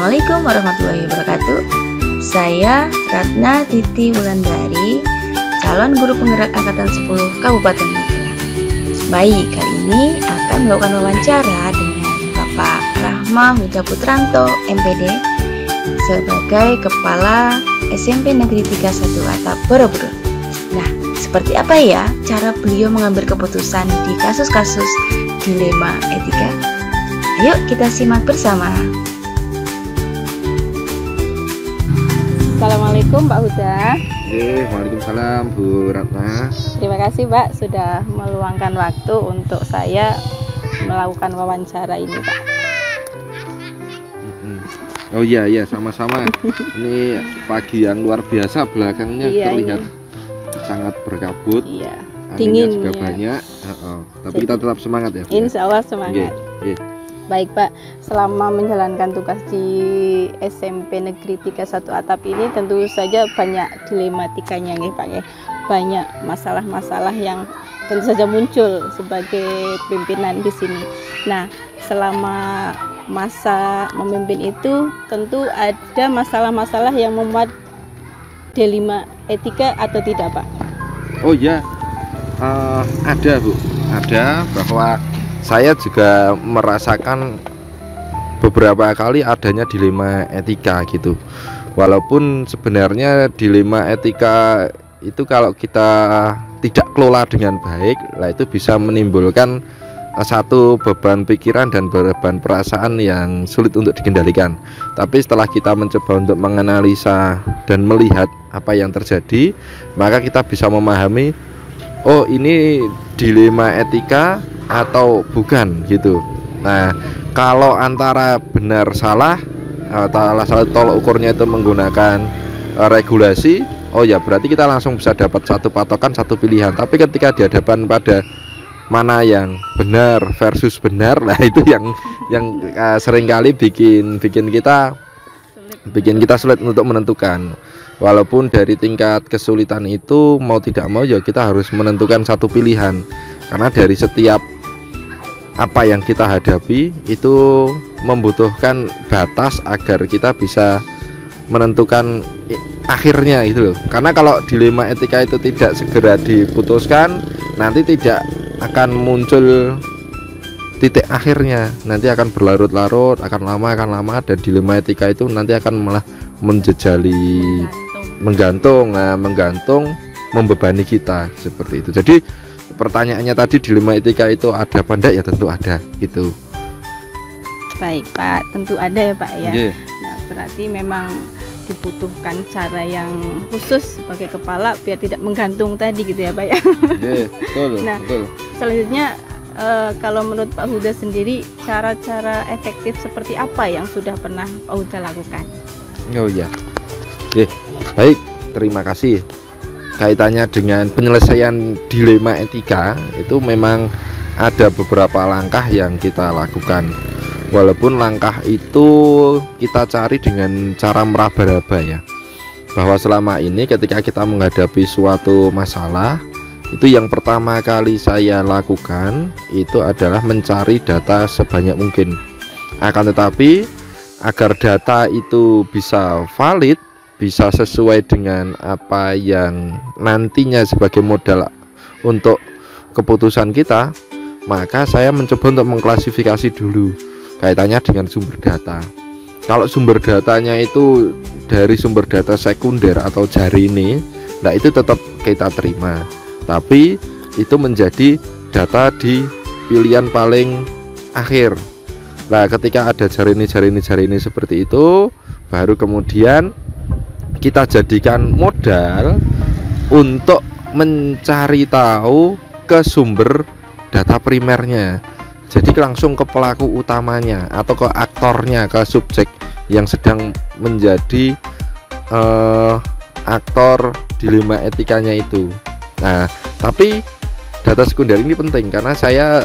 Assalamualaikum warahmatullahi wabarakatuh. Saya Ratna Titi Wulandari, calon guru penggerak Angkatan 10 Kabupaten Magelang. Baik, kali ini akan melakukan wawancara dengan Bapak Rahma Huda Putranto, MPD, sebagai Kepala SMP Negeri 31 Atap Borobudur. Nah, seperti apa ya cara beliau mengambil keputusan di kasus-kasus dilema etika? Ayo kita simak bersama. Assalamualaikum Pak Huda. Waalaikumsalam Bu Ratna. Terima kasih Pak sudah meluangkan waktu untuk saya melakukan wawancara ini Pak. Oh iya sama-sama. Ini pagi yang luar biasa, belakangnya terlihat sangat berkabut. Iya. Dingin juga ya. Banyak. Tapi kita tetap semangat ya. Insya Allah semangat. Baik Pak, selama menjalankan tugas di SMP Negeri 31 Atap ini tentu saja banyak dilematikanya nih Pak ya. Banyak masalah-masalah yang tentu saja muncul sebagai pimpinan di sini. Nah, selama masa memimpin itu tentu ada masalah-masalah yang membuat dilema etika atau tidak Pak? Oh iya, ada Bu, ada, bahwa saya juga merasakan beberapa kali adanya dilema etika gitu. Walaupun sebenarnya dilema etika itu kalau kita tidak kelola dengan baik, lah itu bisa menimbulkan satu beban pikiran dan beban perasaan yang sulit untuk dikendalikan. Tapi setelah kita mencoba untuk menganalisa dan melihat apa yang terjadi, maka kita bisa memahami, oh ini dilema etika atau bukan gitu. Nah, kalau antara benar salah, salah satu tolok ukurnya itu menggunakan regulasi, oh ya berarti kita langsung bisa dapat satu patokan, satu pilihan. Tapi ketika di hadapan pada mana yang benar versus benar, nah itu yang seringkali bikin kita sulit untuk menentukan. Walaupun dari tingkat kesulitan itu mau tidak mau ya kita harus menentukan satu pilihan, karena dari setiap apa yang kita hadapi itu membutuhkan batas agar kita bisa menentukan akhirnya itu loh. Karena kalau dilema etika itu tidak segera diputuskan, nanti tidak akan muncul titik akhirnya, nanti akan berlarut-larut, akan lama, dan dilema etika itu nanti akan malah menggantung, membebani kita seperti itu. Jadi pertanyaannya tadi, dilema etika itu ada apa enggak? Ya tentu ada gitu. Baik Pak, tentu ada ya Pak ya. Nah, berarti memang dibutuhkan cara yang khusus sebagai kepala biar tidak menggantung tadi gitu ya Pak ya. Betul. Nah, selanjutnya kalau menurut Pak Huda sendiri, cara-cara efektif seperti apa yang sudah pernah Pak Huda lakukan? Oh ya, baik, terima kasih. Kaitannya dengan penyelesaian dilema etika itu memang ada beberapa langkah yang kita lakukan. Walaupun langkah itu kita cari dengan cara meraba-raba ya, bahwa selama ini ketika kita menghadapi suatu masalah, itu yang pertama kali saya lakukan itu adalah mencari data sebanyak mungkin. Akan tetapi agar data itu bisa valid, bisa sesuai dengan apa yang nantinya sebagai modal untuk keputusan kita, maka saya mencoba untuk mengklasifikasi dulu kaitannya dengan sumber data. Kalau sumber datanya itu dari sumber data sekunder atau jarini, nah itu tetap kita terima, tapi itu menjadi data di pilihan paling akhir. Nah, ketika ada jarini seperti itu, baru kemudian kita jadikan modal untuk mencari tahu ke sumber data primernya. Jadi langsung ke pelaku utamanya atau ke aktornya, ke subjek yang sedang menjadi aktor dilema etikanya itu. Nah, tapi data sekunder ini penting karena saya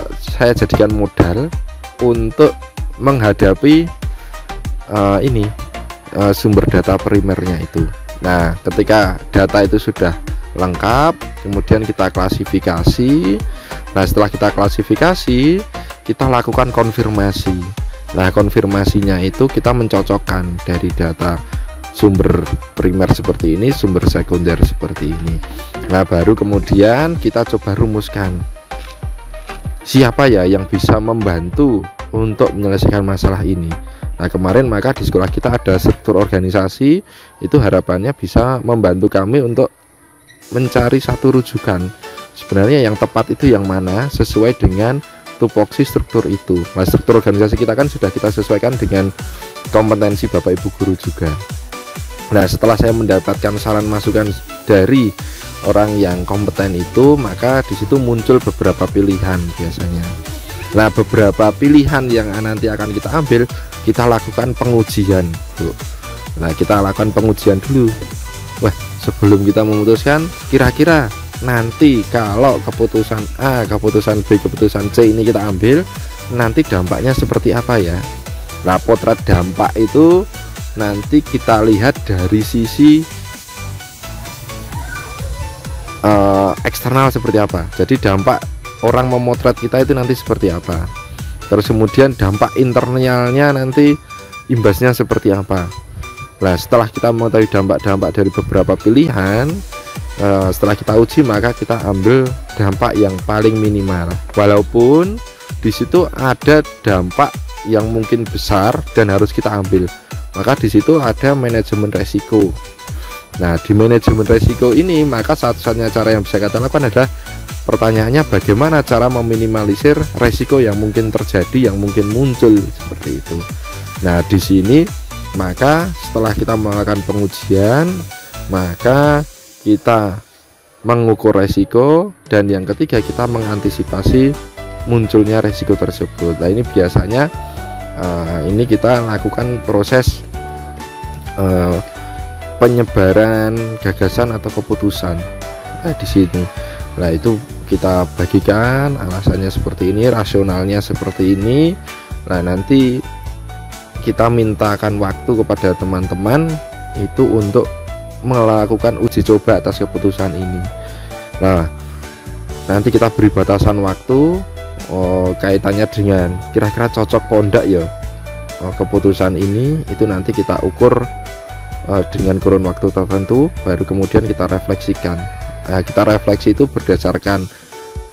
jadikan modal untuk menghadapi sumber data primernya itu. Nah, ketika data itu sudah lengkap, kemudian kita klasifikasi. Nah, setelah kita klasifikasi, kita lakukan konfirmasi. Nah, konfirmasinya itu kita mencocokkan dari data sumber primer seperti ini, sumber sekunder seperti ini. Nah, baru kemudian kita coba rumuskan siapa ya yang bisa membantu untuk menyelesaikan masalah ini. Nah, kemarin maka di sekolah kita ada struktur organisasi, itu harapannya bisa membantu kami untuk mencari satu rujukan sebenarnya yang tepat itu yang mana sesuai dengan tupoksi struktur itu. Nah, struktur organisasi kita kan sudah kita sesuaikan dengan kompetensi Bapak Ibu guru juga. Nah, setelah saya mendapatkan saran masukan dari orang yang kompeten itu, maka di situ muncul beberapa pilihan biasanya. Nah, beberapa pilihan yang nanti akan kita ambil, kita lakukan pengujian, Bu. Nah, kita lakukan pengujian dulu. Wah, sebelum kita memutuskan, kira-kira nanti kalau keputusan A, keputusan B, keputusan C ini kita ambil, nanti dampaknya seperti apa ya? Nah, potret dampak itu nanti kita lihat dari sisi eksternal seperti apa. Jadi dampak orang memotret kita itu nanti seperti apa. Terus kemudian dampak internalnya nanti imbasnya seperti apa. Nah, setelah kita mengetahui dampak-dampak dari beberapa pilihan, setelah kita uji maka kita ambil dampak yang paling minimal. Walaupun di situ ada dampak yang mungkin besar dan harus kita ambil, maka di situ ada manajemen resiko. Nah, di manajemen resiko ini maka satu-satunya cara yang bisa kita lakukan adalah pertanyaannya bagaimana cara meminimalisir resiko yang mungkin terjadi, yang mungkin muncul seperti itu. Nah, di sini maka setelah kita melakukan pengujian, maka kita mengukur resiko, dan yang ketiga kita mengantisipasi munculnya resiko tersebut. Nah, ini biasanya ini kita lakukan proses penyebaran gagasan atau keputusan. Nah, di sini, nah itu kita bagikan alasannya seperti ini, rasionalnya seperti ini. Nah, nanti kita mintakan waktu kepada teman-teman itu untuk melakukan uji coba atas keputusan ini. Nah, nanti kita beri batasan waktu kaitannya dengan kira-kira cocok pondak ya keputusan ini, itu nanti kita ukur dengan kurun waktu tertentu, baru kemudian kita refleksikan. Nah, kita refleksi itu berdasarkan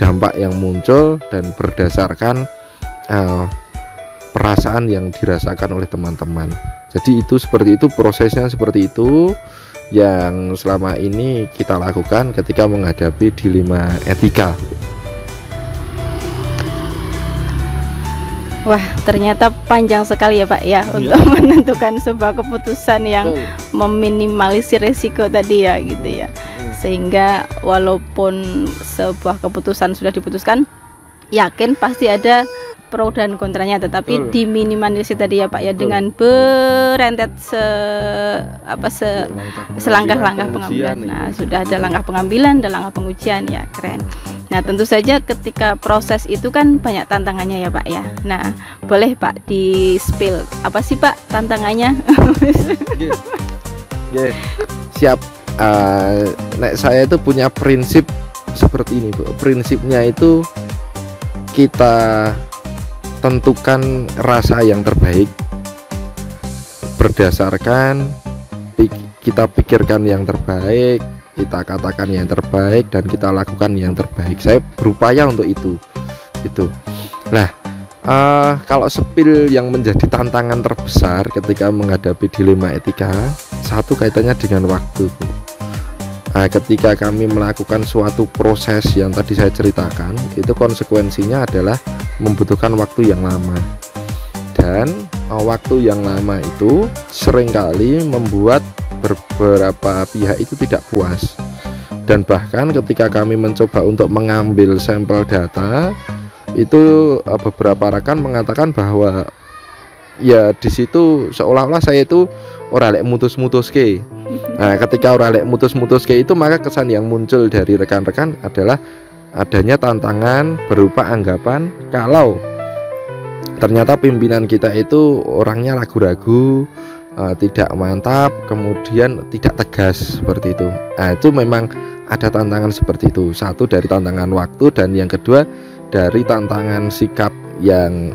dampak yang muncul dan berdasarkan perasaan yang dirasakan oleh teman-teman. Jadi itu seperti itu, prosesnya seperti itu yang selama ini kita lakukan ketika menghadapi dilema etika. Wah, ternyata panjang sekali ya Pak ya, untuk menentukan sebuah keputusan yang meminimalisir resiko tadi ya gitu ya. Sehingga walaupun sebuah keputusan sudah diputuskan, yakin pasti ada pro dan kontranya, tetapi diminimalisir tadi ya Pak ya, dengan berentet selangkah-langkah pengambilan. Nah, sudah ada langkah pengambilan dan langkah pengujian ya, keren. Nah, tentu saja ketika proses itu kan banyak tantangannya ya Pak ya. Nah, boleh Pak di spill apa sih Pak tantangannya? Siap. Saya itu punya prinsip seperti ini, Bu. Prinsipnya itu kita tentukan rasa yang terbaik berdasarkan kita pikirkan yang terbaik, kita katakan yang terbaik, dan kita lakukan yang terbaik. Saya berupaya untuk itu. Nah, kalau spill yang menjadi tantangan terbesar ketika menghadapi dilema etika, satu kaitannya dengan waktu, Bu. Nah, ketika kami melakukan suatu proses yang tadi saya ceritakan, itu konsekuensinya adalah membutuhkan waktu yang lama, dan waktu yang lama itu seringkali membuat beberapa pihak itu tidak puas. Dan bahkan ketika kami mencoba untuk mengambil sampel data, itu beberapa rekan mengatakan bahwa ya di situ seolah-olah saya itu ora lek mutus-mutuske. Nah, ketika ora lek mutus-mutuske itu, maka kesan yang muncul dari rekan-rekan adalah adanya tantangan berupa anggapan kalau ternyata pimpinan kita itu orangnya ragu-ragu, tidak mantap, kemudian tidak tegas seperti itu. Nah, itu memang ada tantangan seperti itu. Satu dari tantangan waktu, dan yang kedua dari tantangan sikap yang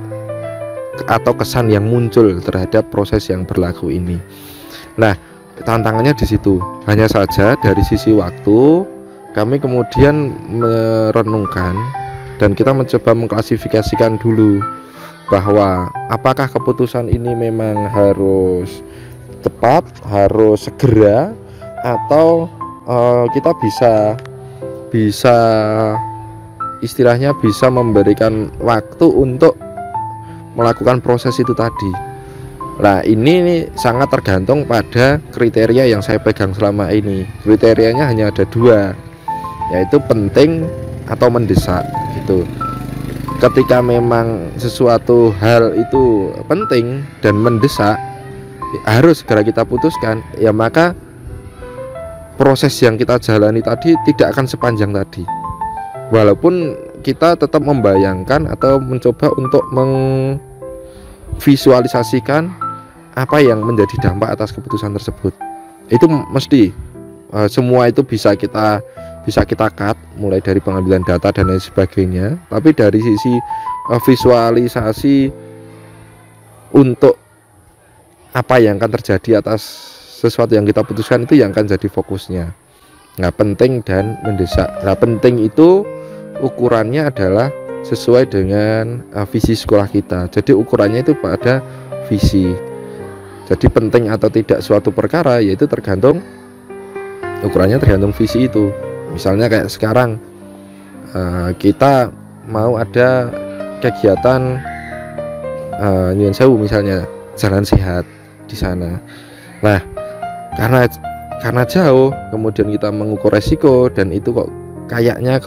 atau kesan yang muncul terhadap proses yang berlaku ini. Nah, tantangannya di situ. Hanya saja dari sisi waktu kami kemudian merenungkan dan kita mencoba mengklasifikasikan dulu bahwa apakah keputusan ini memang harus tepat, harus segera, atau kita bisa istilahnya bisa memberikan waktu untuk melakukan proses itu tadi. Nah, ini sangat tergantung pada kriteria yang saya pegang selama ini. Kriterianya hanya ada 2, yaitu penting atau mendesak gitu. Ketika memang sesuatu hal itu penting dan mendesak, harus segera kita putuskan, ya maka proses yang kita jalani tadi tidak akan sepanjang tadi. Walaupun kita tetap membayangkan atau mencoba untuk memvisualisasikan apa yang menjadi dampak atas keputusan tersebut. Itu mesti semua itu bisa kita cut, mulai dari pengambilan data dan lain sebagainya. Tapi dari sisi visualisasi untuk apa yang akan terjadi atas sesuatu yang kita putuskan, itu yang akan jadi fokusnya. Nah, penting dan mendesak. Nah, penting itu ukurannya adalah sesuai dengan visi sekolah kita. Jadi ukurannya itu pada visi. Jadi penting atau tidak suatu perkara yaitu tergantung ukurannya, tergantung visi itu. Misalnya kayak sekarang kita mau ada kegiatan nyuwun sewu misalnya jalan sehat di sana. Nah, karena jauh, kemudian kita mengukur resiko dan itu kok kayaknya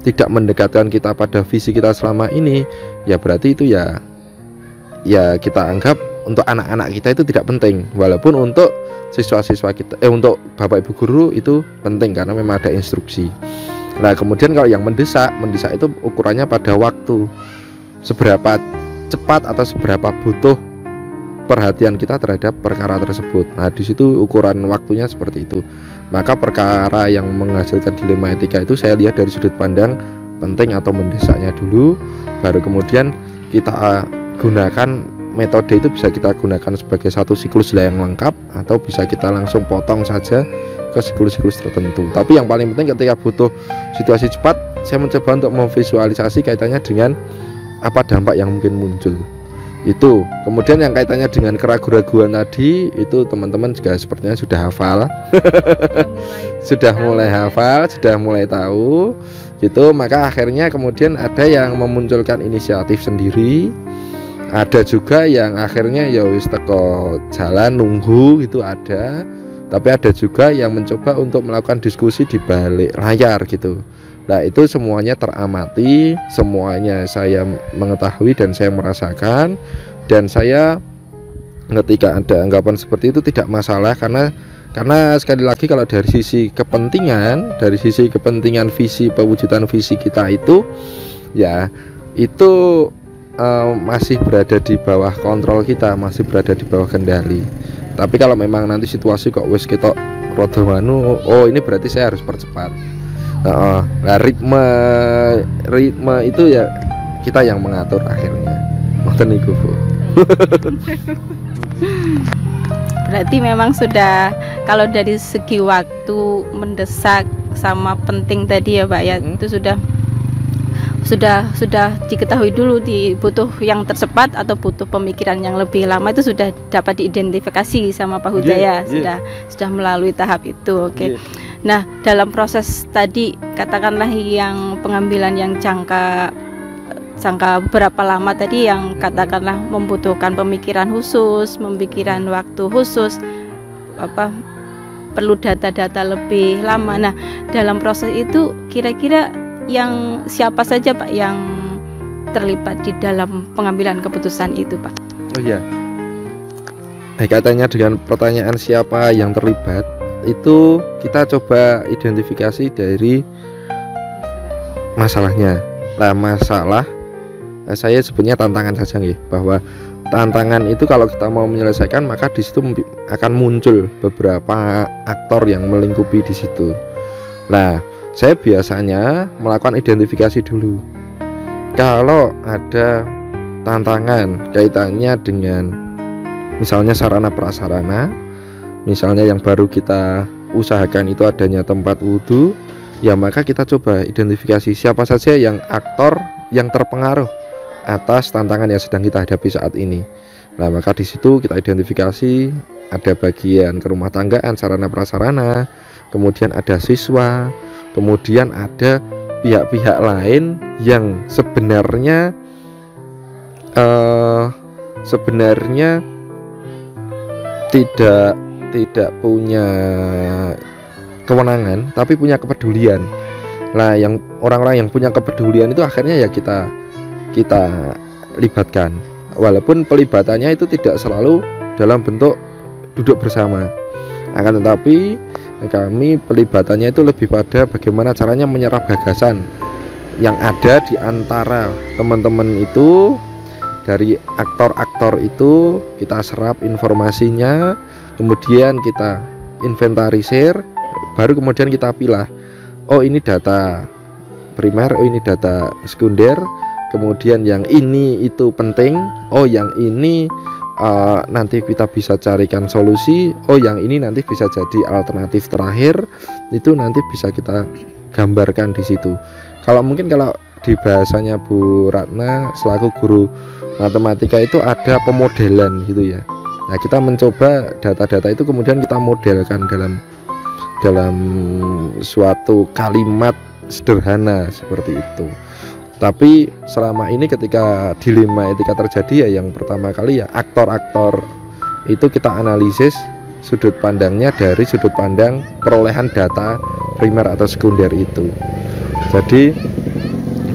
tidak mendekatkan kita pada visi kita selama ini, ya berarti itu ya kita anggap untuk anak-anak kita itu tidak penting, walaupun untuk siswa-siswa kita untuk bapak ibu guru itu penting karena memang ada instruksi. Nah, kemudian kalau yang mendesak itu ukurannya pada waktu, seberapa cepat atau seberapa butuh perhatian kita terhadap perkara tersebut. Nah, di situ ukuran waktunya seperti itu. Maka perkara yang menghasilkan dilema etika itu saya lihat dari sudut pandang penting atau mendesaknya dulu, baru kemudian kita gunakan metode itu, bisa kita gunakan sebagai satu siklus yang lengkap, atau bisa kita langsung potong saja ke siklus-siklus tertentu. Tapi yang paling penting ketika butuh situasi cepat, saya mencoba untuk memvisualisasi kaitannya dengan apa dampak yang mungkin muncul. Itu kemudian yang kaitannya dengan keraguan-raguan tadi, itu teman-teman juga sepertinya sudah hafal sudah mulai hafal, sudah mulai tahu gitu. Maka akhirnya kemudian ada yang memunculkan inisiatif sendiri, ada juga yang akhirnya ya wis teko jalan nunggu gitu ada, tapi ada juga yang mencoba untuk melakukan diskusi di balik layar gitu. Nah, itu semuanya teramati, semuanya saya mengetahui dan saya merasakan, dan saya ketika ada anggapan seperti itu tidak masalah, karena sekali lagi kalau dari sisi kepentingan visi, pewujudan visi kita itu ya itu masih berada di bawah kontrol kita, masih berada di bawah kendali. Tapi kalau memang nanti situasi kok wis ketok rada wanu, oh ini berarti saya harus percepat. Nah, ritme itu ya kita yang mengatur akhirnya. Ngoten niku, Bu. Berarti memang sudah, kalau dari segi waktu mendesak sama penting tadi ya Pak ya, itu sudah diketahui dulu, butuh yang tercepat atau butuh pemikiran yang lebih lama, itu sudah dapat diidentifikasi sama Pak Hudaya. Sudah melalui tahap itu. Oke. Nah, dalam proses tadi katakanlah yang pengambilan yang jangka beberapa lama tadi, yang katakanlah membutuhkan pemikiran khusus, memikirkan waktu khusus, perlu data-data lebih lama. Nah, dalam proses itu kira-kira yang siapa saja Pak yang terlibat di dalam pengambilan keputusan itu, Pak? Oh iya. Kaitannya dengan pertanyaan siapa yang terlibat, itu kita coba identifikasi dari masalahnya. Nah, masalah saya sebutnya tantangan saja nih, bahwa tantangan itu kalau kita mau menyelesaikan, maka di situ akan muncul beberapa aktor yang melingkupi di situ. Nah, saya biasanya melakukan identifikasi dulu. Kalau ada tantangan kaitannya dengan misalnya sarana prasarana, misalnya yang baru kita usahakan itu adanya tempat wudhu, ya maka kita coba identifikasi siapa saja yang aktor yang terpengaruh atas tantangan yang sedang kita hadapi saat ini. Nah, maka di situ kita identifikasi ada bagian kerumah tanggaan, sarana prasarana, kemudian ada siswa, kemudian ada pihak-pihak lain yang sebenarnya tidak punya kewenangan tapi punya kepedulian. Nah, yang orang-orang yang punya kepedulian itu akhirnya ya kita libatkan, walaupun pelibatannya itu tidak selalu dalam bentuk duduk bersama, akan tetapi kami pelibatannya itu lebih pada bagaimana caranya menyerap gagasan yang ada di antara teman-teman itu. Dari aktor-aktor itu kita serap informasinya, kemudian kita inventarisir, baru kemudian kita pilah, oh ini data primer, oh ini data sekunder, kemudian yang ini itu penting, oh yang ini nanti kita bisa carikan solusi, oh yang ini nanti bisa jadi alternatif terakhir, itu nanti bisa kita gambarkan di situ. Kalau di bahasanya Bu Ratna selaku guru matematika itu ada pemodelan gitu ya. Nah, kita mencoba data-data itu kemudian kita modelkan dalam suatu kalimat sederhana seperti itu. Tapi selama ini ketika dilema etika terjadi, ya yang pertama kali ya aktor-aktor itu kita analisis sudut pandangnya dari sudut pandang perolehan data primer atau sekunder itu.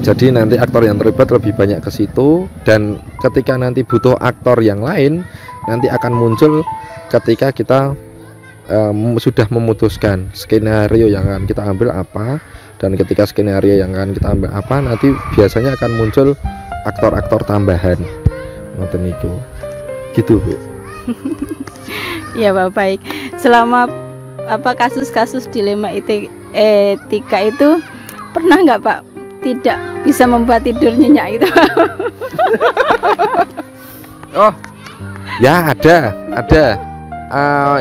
Jadi nanti aktor yang terlibat lebih banyak ke situ, dan ketika nanti butuh aktor yang lain nanti akan muncul ketika kita sudah memutuskan skenario yang akan kita ambil apa, dan ketika skenario yang akan kita ambil apa nanti biasanya akan muncul aktor-aktor tambahan. Ngoten niku. Gitu, Bu. Ya, Pak, baik. Selama kasus-kasus dilema etika itu pernah nggak, Pak, tidak bisa membuat tidur nyenyak itu? Oh ya, ada.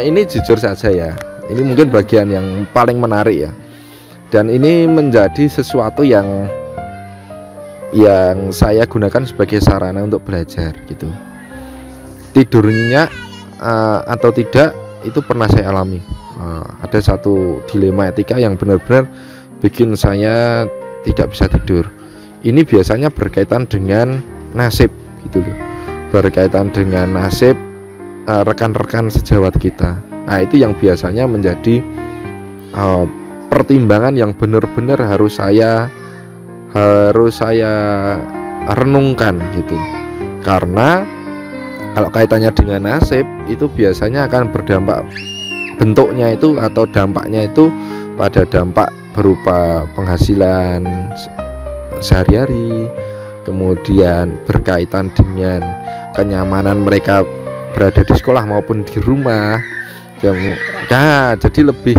Ini jujur saja ya, ini mungkin bagian yang paling menarik ya, dan ini menjadi sesuatu yang saya gunakan sebagai sarana untuk belajar gitu. Tidur nyenyak atau tidak itu pernah saya alami. Ada satu dilema etika yang benar-benar bikin saya tidak bisa tidur. Ini biasanya berkaitan dengan nasib gitu loh, berkaitan dengan nasib rekan-rekan sejawat kita. Nah, itu yang biasanya menjadi pertimbangan yang benar-benar harus saya renungkan gitu. Karena kalau kaitannya dengan nasib itu biasanya akan berdampak, bentuknya itu atau dampaknya itu pada dampak berupa penghasilan sehari-hari, kemudian berkaitan dengan kenyamanan mereka berada di sekolah maupun di rumah. Nah, jadi lebih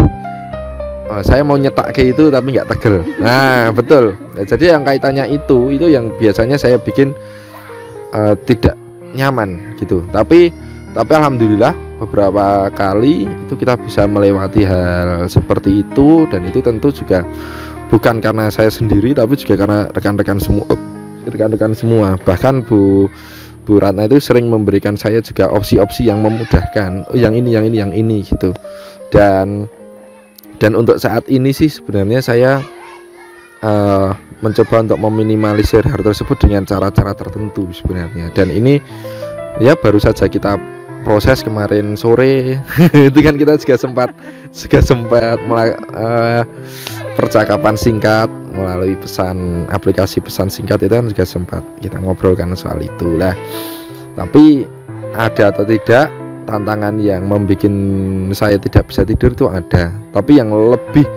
saya mau nyetak ke itu tapi nggak tegel. Nah, betul. Nah, jadi yang kaitannya itu yang biasanya saya bikin tidak nyaman gitu. Tapi alhamdulillah beberapa kali itu kita bisa melewati hal seperti itu, dan itu tentu juga bukan karena saya sendiri tapi juga karena rekan-rekan semua. Bahkan Bu Ratna itu sering memberikan saya juga opsi-opsi yang memudahkan, oh yang ini gitu. Dan untuk saat ini sih sebenarnya saya mencoba untuk meminimalisir hal tersebut dengan cara-cara tertentu sebenarnya. Dan ini ya baru saja kita proses kemarin sore. Itu kan kita juga sempat percakapan singkat melalui aplikasi pesan singkat, itu kan juga sempat kita ngobrolkan soal itu lah. Tapi ada atau tidak tantangan yang membuat saya tidak bisa tidur itu ada, tapi yang lebih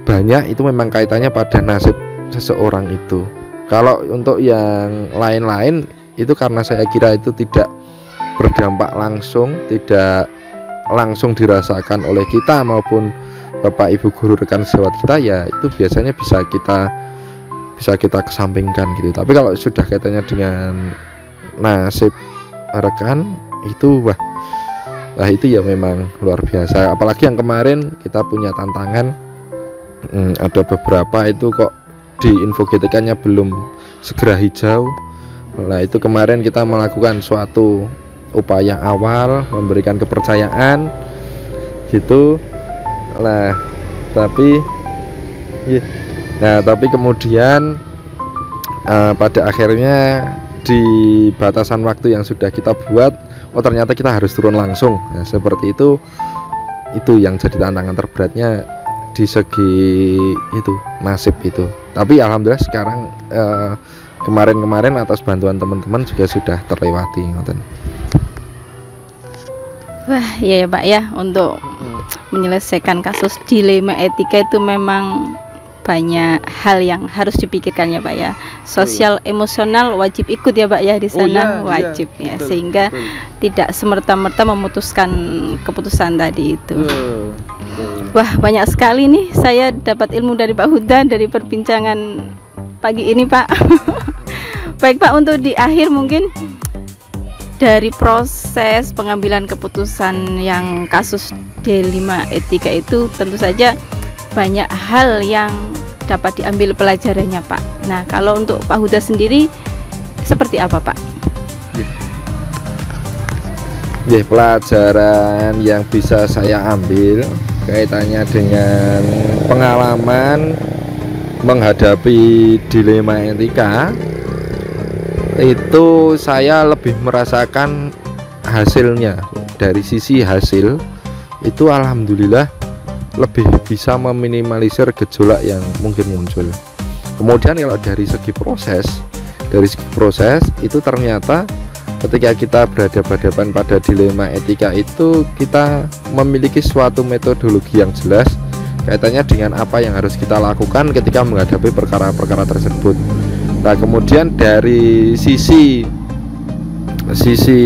banyak itu memang kaitannya pada nasib seseorang itu. Kalau untuk yang lain-lain itu karena saya kira itu tidak berdampak langsung, tidak langsung dirasakan oleh kita maupun Bapak Ibu guru rekan sejawat kita, ya itu biasanya bisa kita kesampingkan gitu. Tapi kalau sudah kaitannya dengan nasib rekan itu wah itu ya memang luar biasa. Apalagi yang kemarin kita punya tantangan, ada beberapa itu kok di info GTK-nya belum segera hijau. Nah itu kemarin kita melakukan suatu upaya awal memberikan kepercayaan gitu. Tapi kemudian pada akhirnya di batasan waktu yang sudah kita buat, ternyata kita harus turun langsung. Nah, seperti itu yang jadi tantangan terberatnya di segi itu nasib itu. Tapi alhamdulillah sekarang kemarin atas bantuan teman-teman juga sudah terlewati. Wah iya ya Pak ya, untuk menyelesaikan kasus dilema etika itu memang banyak hal yang harus dipikirkan ya Pak ya. Sosial emosional wajib ikut ya Pak ya di sana, wajib ya, betul, sehingga betul, tidak semerta-merta memutuskan keputusan tadi itu. Wah banyak sekali nih saya dapat ilmu dari Pak Huda dari perbincangan pagi ini Pak. Baik Pak, untuk di akhir mungkin dari proses pengambilan keputusan yang kasus D5 etika itu tentu saja banyak hal yang dapat diambil pelajarannya Pak. Nah kalau untuk Pak Huda sendiri seperti apa Pak? Pelajaran yang bisa saya ambil kaitannya dengan pengalaman menghadapi dilema etika itu saya lebih merasakan hasilnya. Dari sisi hasil itu alhamdulillah lebih bisa meminimalisir gejolak yang mungkin muncul. Kemudian kalau dari segi proses itu ternyata ketika kita berhadapan pada dilema etika itu kita memiliki suatu metodologi yang jelas kaitannya dengan apa yang harus kita lakukan ketika menghadapi perkara-perkara tersebut. Nah kemudian dari sisi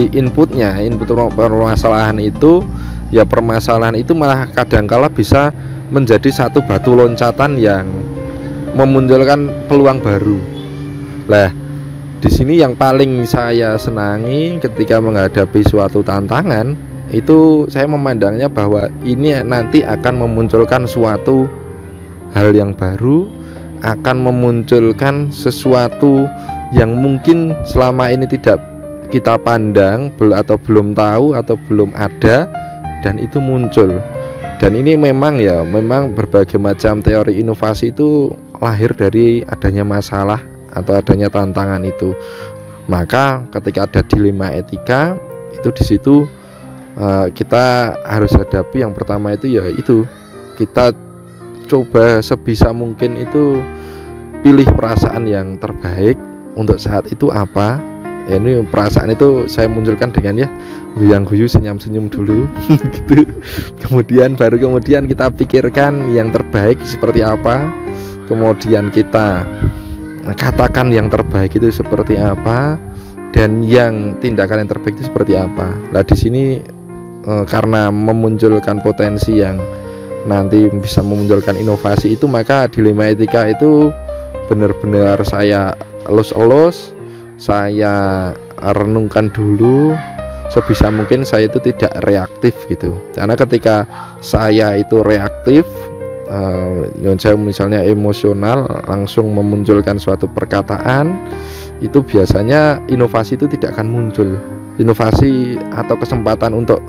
inputnya, input permasalahan itu ya, permasalahan itu malah kadangkala bisa menjadi satu batu loncatan yang memunculkan peluang baru. Nah di sini yang paling saya senangi ketika menghadapi suatu tantangan itu saya memandangnya bahwa ini nanti akan memunculkan suatu hal yang baru, akan memunculkan sesuatu yang mungkin selama ini tidak kita pandang atau belum tahu atau belum ada, dan itu muncul. Dan ini memang berbagai macam teori inovasi itu lahir dari adanya masalah atau adanya tantangan itu. Maka ketika ada dilema etika itu di situ kita harus hadapi. Yang pertama itu ya itu kita coba sebisa mungkin itu pilih perasaan yang terbaik untuk saat itu apa ya. Ini perasaan itu saya munculkan dengan guyang-guyu, senyum-senyum dulu gitu. Kemudian kita pikirkan yang terbaik seperti apa, kemudian kita katakan yang terbaik itu seperti apa, dan yang tindakan yang terbaik itu seperti apa. Nah di sini karena memunculkan potensi yang nanti bisa memunculkan inovasi itu, maka dilema etika itu benar-benar saya elus-elus, saya renungkan dulu. Sebisa mungkin saya itu tidak reaktif gitu, karena ketika saya itu reaktif, saya misalnya emosional langsung memunculkan suatu perkataan, itu biasanya inovasi itu tidak akan muncul. Inovasi atau kesempatan untuk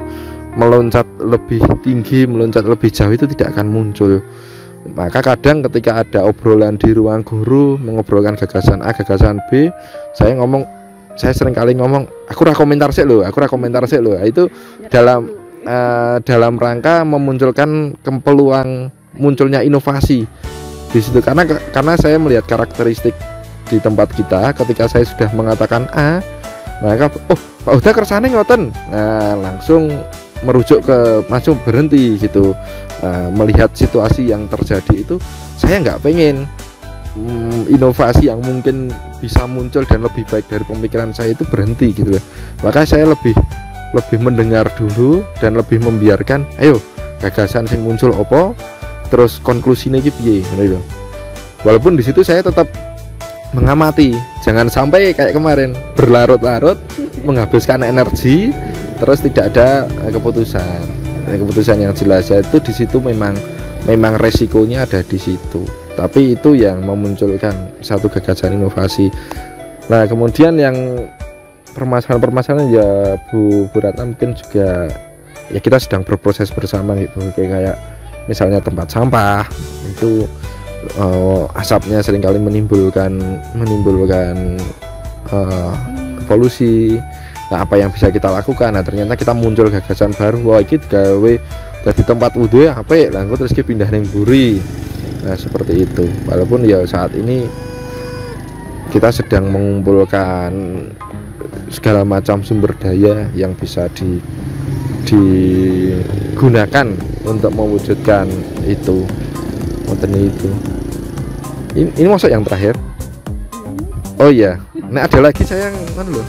meloncat lebih tinggi, meloncat lebih jauh itu tidak akan muncul. Maka kadang ketika ada obrolan di ruang guru mengobrolkan gagasan A, gagasan B, saya sering kali ngomong aku komentar sih loh. Itu dalam rangka memunculkan peluang munculnya inovasi di situ, karena saya melihat karakteristik di tempat kita. Ketika saya sudah mengatakan A, maka Pak Huda kersane ngoten, nah langsung merujuk langsung berhenti gitu. Melihat situasi yang terjadi itu, saya nggak pengen inovasi yang mungkin bisa muncul dan lebih baik dari pemikiran saya itu berhenti gitu. Maka saya lebih mendengar dulu dan lebih membiarkan, ayo gagasan yang muncul opo, terus konklusinya gitu piye gitu. Walaupun di situ saya tetap mengamati, Jangan sampai kayak kemarin berlarut-larut menghabiskan energi terus tidak ada keputusan yang jelas. Itu di situ memang resikonya ada di situ. Tapi itu yang memunculkan satu gagasan inovasi. Nah, kemudian yang permasalahan ya Bu Ratna mungkin juga ya kita sedang berproses bersama gitu, kayak misalnya tempat sampah itu asapnya seringkali menimbulkan polusi. Nah, apa yang bisa kita lakukan? Nah, ternyata kita muncul gagasan baru, wah iki gawe dari tempat wudhu ya apa ya, terus kita pindah ning buri. Nah, seperti itu. Walaupun ya saat ini kita sedang mengumpulkan segala macam sumber daya yang bisa digunakan untuk mewujudkan itu. Ini masuk yang terakhir. Oh iya, nah ada lagi saya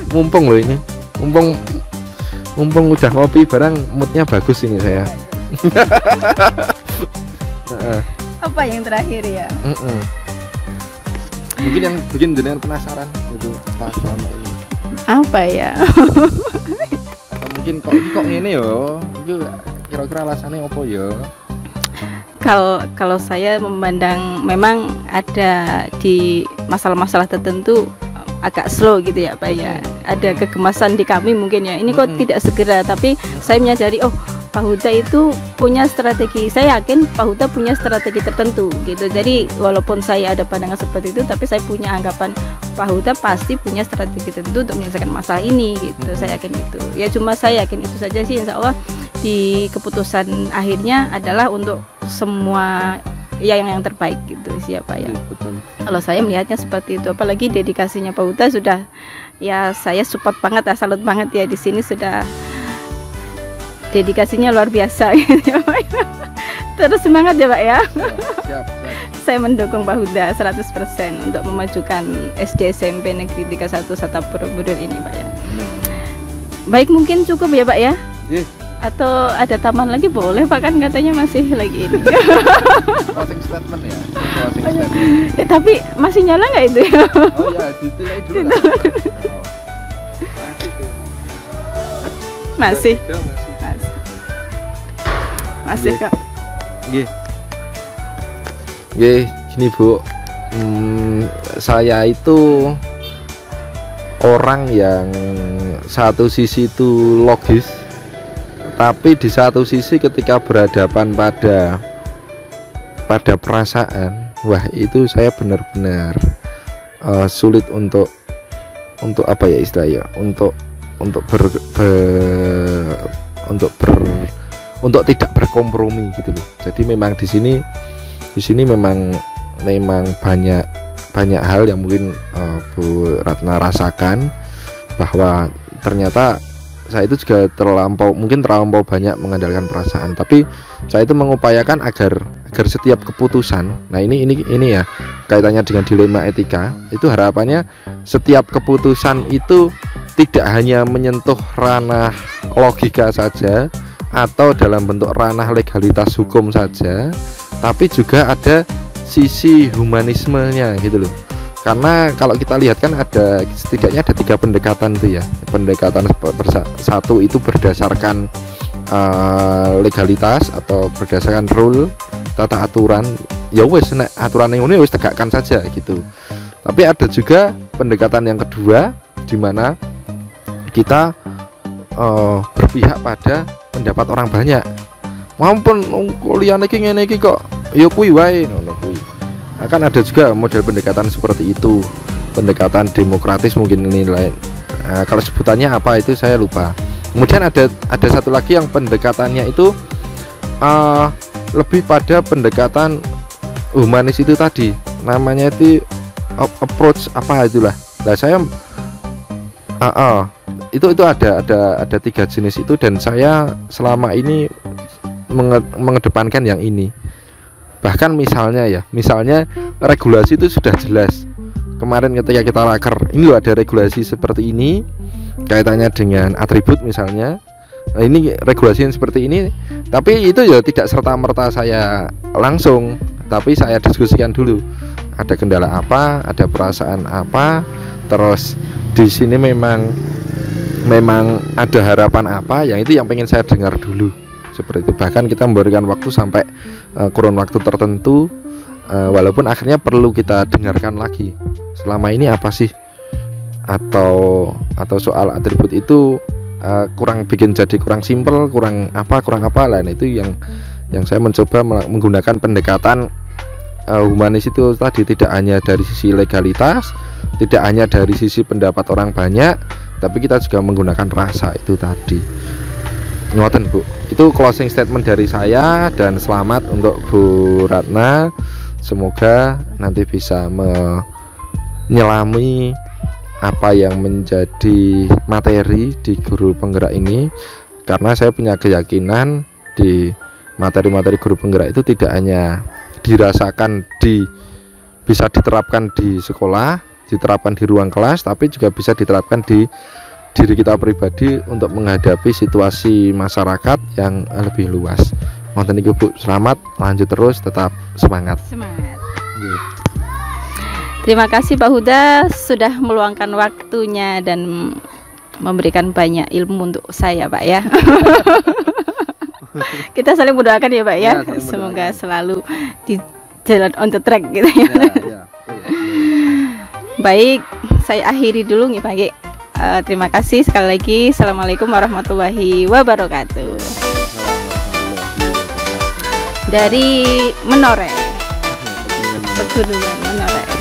mumpung loh ini, mumpung udah ngopi barang, moodnya bagus ini saya. Apa yang terakhir ya? Mungkin yang bikin jenengan penasaran itu selama ini. Apa ya? Atau mungkin kok ini yo, itu kira-kira alasannya apa ya? Kalau saya memandang memang ada di masalah-masalah tertentu agak slow gitu ya Pak ya. Ada kegemasan di kami mungkin ya. Ini kok tidak segera, tapi saya menyadari Pak Huda itu punya strategi. Saya yakin Pak Huda punya strategi tertentu gitu. Jadi walaupun saya ada pandangan seperti itu, tapi saya punya anggapan Pak Huda pasti punya strategi tertentu untuk menyelesaikan masalah ini gitu. Saya yakin itu. Ya cuma saya yakin itu saja sih, insya Allah di keputusan akhirnya adalah untuk semua yang terbaik gitu siapa ya. Betul. Kalau saya melihatnya seperti itu, apalagi dedikasinya Pak Huda sudah ya saya support banget, salut banget ya, di sini sudah dedikasinya luar biasa gitu ya Pak. Terus semangat ya Pak ya. Siap. Saya mendukung Pak Huda 100% untuk memajukan SD SMP Negeri 31 Satapur Borobudur ini Pak ya. Baik, mungkin cukup ya Pak ya. Atau ada taman lagi boleh Pak, kan katanya masih lagi ini. Closing statement ya. Tapi masih nyala nggak itu ya? Oh ya, ditilai dulu. Masih Kak. Gini Bu, saya itu orang yang satu sisi itu logis, tapi di satu sisi ketika berhadapan pada perasaan, wah itu saya benar-benar sulit untuk apa ya istilahnya, untuk tidak berkompromi gitu loh. Jadi memang di sini memang banyak hal yang mungkin Bu Ratna rasakan, bahwa ternyata saya itu juga terlampau banyak mengandalkan perasaan, tapi saya itu mengupayakan agar setiap keputusan, nah ini ya kaitannya dengan dilema etika, itu harapannya setiap keputusan itu tidak hanya menyentuh ranah logika saja atau dalam bentuk ranah legalitas hukum saja, tapi juga ada sisi humanismenya gitu loh. Karena kalau kita lihat kan setidaknya ada 3 pendekatan itu ya. Pendekatan satu itu berdasarkan legalitas atau berdasarkan rule, tata aturan. Ya wes, aturan yang ini wes tegakkan saja gitu. Tapi ada juga pendekatan yang kedua, di mana kita berpihak pada pendapat orang banyak. Maupun kuliah ngene iki kok ya kuwi wae ngono kuwi. Akan ada juga model pendekatan seperti itu, pendekatan demokratis mungkin ini lain. Kalau sebutannya apa itu saya lupa. Kemudian ada satu lagi yang pendekatannya itu lebih pada pendekatan humanis itu tadi, namanya itu approach apa itulah. Nah saya itu ada 3 jenis itu, dan saya selama ini mengedepankan yang ini. Bahkan misalnya regulasi itu sudah jelas. Kemarin ketika kita raker, ini loh ada regulasi seperti ini, kaitannya dengan atribut misalnya. Nah, ini regulasi yang seperti ini, tapi itu ya tidak serta-merta saya langsung, tapi saya diskusikan dulu. Ada kendala apa, ada perasaan apa, terus di sini memang ada harapan apa, yang itu yang pengen saya dengar dulu seperti itu. Bahkan kita memberikan waktu sampai kurun waktu tertentu, walaupun akhirnya perlu kita dengarkan lagi selama ini apa sih, atau soal atribut itu kurang jadi kurang simpel, kurang apa lain. Itu yang saya mencoba menggunakan pendekatan humanis itu tadi, tidak hanya dari sisi legalitas, tidak hanya dari sisi pendapat orang banyak, tapi kita juga menggunakan rasa itu tadi. Ngoten Bu, itu closing statement dari saya, dan selamat untuk Bu Ratna. Semoga nanti bisa menyelami apa yang menjadi materi di guru penggerak ini, karena saya punya keyakinan di materi-materi guru penggerak itu tidak hanya dirasakan bisa diterapkan di sekolah, diterapkan di ruang kelas, tapi juga bisa diterapkan di diri kita pribadi untuk menghadapi situasi masyarakat yang lebih luas. Mohon niku Bu, selamat, lanjut terus, tetap semangat. Terima kasih Pak Huda sudah meluangkan waktunya dan memberikan banyak ilmu untuk saya Pak ya. Kita saling mendoakan ya Pak ya, semoga selalu di jalan on the track gitu ya. Baik, saya akhiri dulu nih Pak. Terima kasih sekali lagi. Assalamualaikum warahmatullahi wabarakatuh. Dari Menoreh, Pegunungan Menoreh.